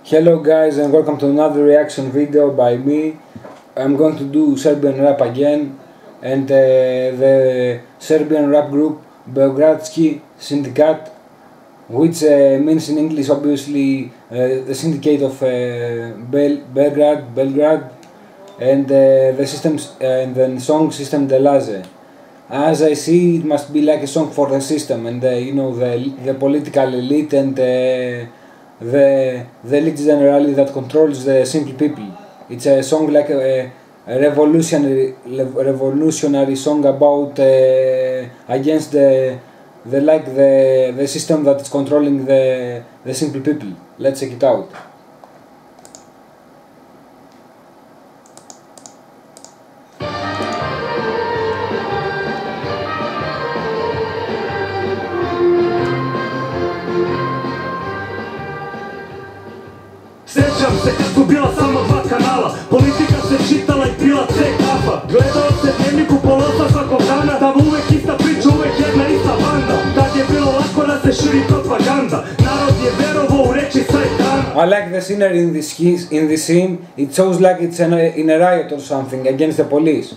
Hello guys and welcome to another reaction video by me. I'm going to do Serbian rap again, and the Serbian rap group Beogradski Syndikat, which means in English obviously the syndicate of Belgrade, and the systems and the song System Delaze. As I see, it must be like a song for the system and the political elite and the elite generally that controls the simple people. It's a song like a revolutionary song about against the system that is controlling the simple people. Let's check it out. Sjećam se kad su bila samo dva kanala, politika se čitala i pila C-kafa. Gledao se dnevniku polosa svakog dana, tamo uvek ista priča, uvek jedna ista banda. Tad je bilo lako da se širi propaganda, narod je verovao u reči Sajtana. I like the scenery in this scene. It shows like it's in a riot or something against the police.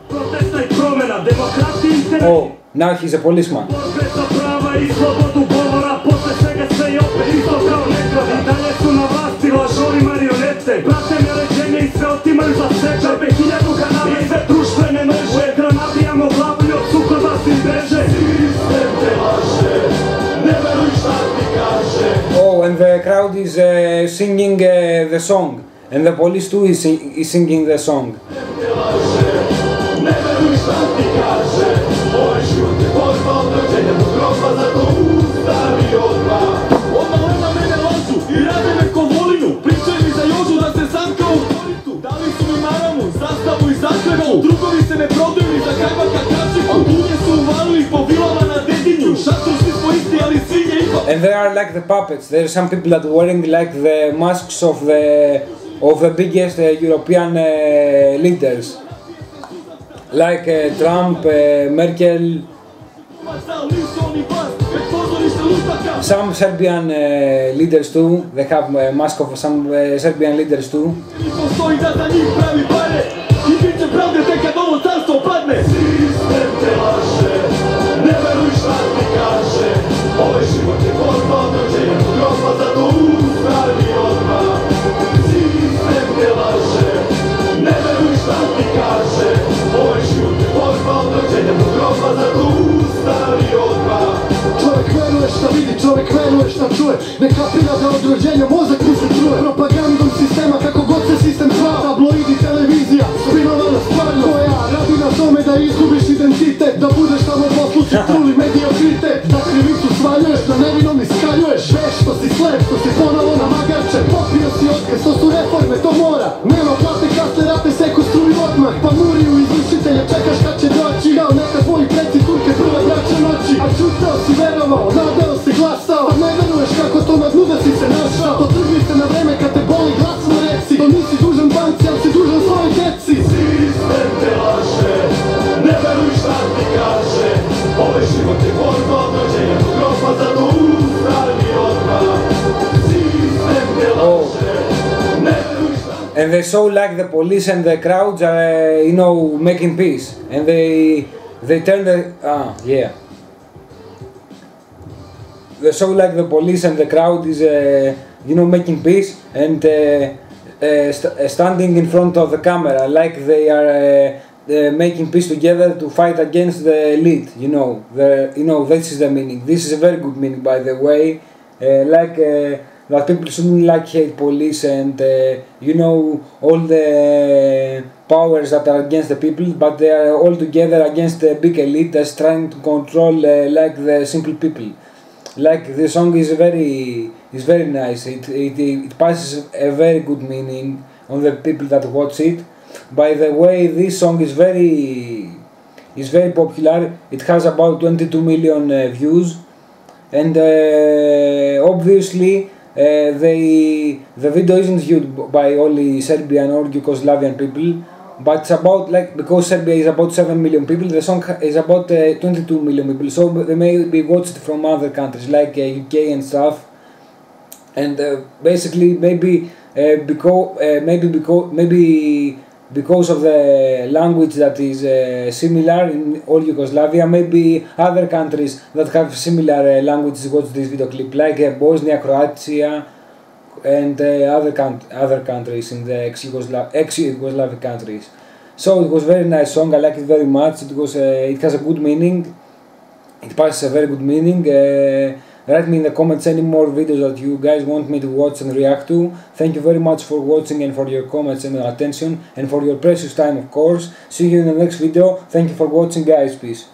Protesta i promjena, demokratija i internet. Oh, now he's a policeman. Borbe za prava i slobodu govora, posle svega sve i opet isto kao nekada. I dalje su na vlasti lažovi marionete, prate naređenje i sve otimaju za sebe. Čarbe 1000 kanala i sve društvene mreže, ekran nabijamo glavu i od sukoba se izbeže. Sistem te laže, ne veruj šta ti kaže. Oh, and the crowd is singing the song, and the police too is singing the song. Te laže, ne veruj šta ti kaže. Ovaj život je borba od rođenja do groba, zato ustavi odmah. Odmah na mene lažu i rade me ko volinu, pričaju mi za Jožu da se sam kao u koritu. Dali su mi maramu, zastavu i zaklevu, drugovi se ne prodaju ni za kajmaka kačiku. A dunje su uvalili po vilama na dedinju, šatorski smo isti ali svinje ipak. And they are like the puppets. There are some people that are wearing like the masks of the biggest European leaders, like Trump, Merkel, some Serbian leaders too. They have a mask of some Serbian leaders too. Postoji da za njih pravi pare i bit će pravde tek kad ovo carstvo padne. Sistem te laže, ne veruj šta ti kaže. Ovaj život je borba od rođenja do groba, zato ustavi odmah. Sistem te laže, ne veruj šta ti kaže. Ovaj život je borba od rođenja do groba, zato ustavi odmah. Čovjek veruje šta vidi, čovjek veruje šta čuje. Ne kapira da od rođenja mozak mu se čuje. Propagandom sistema kako god se sistem zva. Tabloidi, televizija, spinovana stvarno koja radi na tome da izgubiš identitet, da budeš tamo poslušan, truli mediocritet, da krivicu svaljuješ, da nevinom iskaljuješ. Veš što si slep, što si ponovo na magarče, popio si otkaz, to su reforme, to mora. Nema plate, kasne rate, seku struju odmah, pa muriju izvršitelje, čekaš kad će doći. Kao neka tvoji preci Turke prve braće noći. A čutao si, verovao, nadao si, glasao, a ne veruješ kako to na dnu da si se našao. To trgli se na vreme kad te boli, glasno reci. To nisi dužan banci, ali si dužan svojoj deci. Sistem te laže, ne veruj šta ti kaže. Ovaj život je borba od rođenja do groba, zato ustavi odmah. Sistem te laže, ne veruj šta ti kaže. And they show like the police and the crowds are, making peace. And they turn They show like the police and the crowd is, making peace and standing in front of the camera, like they are making peace together to fight against the elite. This is the meaning. This is a very good meaning, by the way. That people shouldn't hate police and all the powers that are against the people, but they are all together against the big elite that's trying to control the simple people. Like the song is very nice. It passes a very good meaning on the people that watch it. By the way, this song is very popular. It has about 22 million views, and obviously the video isn't viewed by only Serbian or Yugoslavian people, but it's about, because Serbia is about 7 million people, the song is about 22 million people, so they may be watched from other countries like UK and stuff. and basically maybe because of the language that is similar in all Yugoslavia, maybe other countries that have similar languages watch this video clip, like Bosnia, Croatia, and other countries in the ex-Yugoslavic countries. So it was a very nice song. I like it very much. It has a good meaning. It passes a very good meaning. Write me in the comments any more videos that you guys want me to watch and react to. Thank you very much for watching and for your comments and attention and for your precious time, of course. See you in the next video. Thank you for watching, guys. Peace.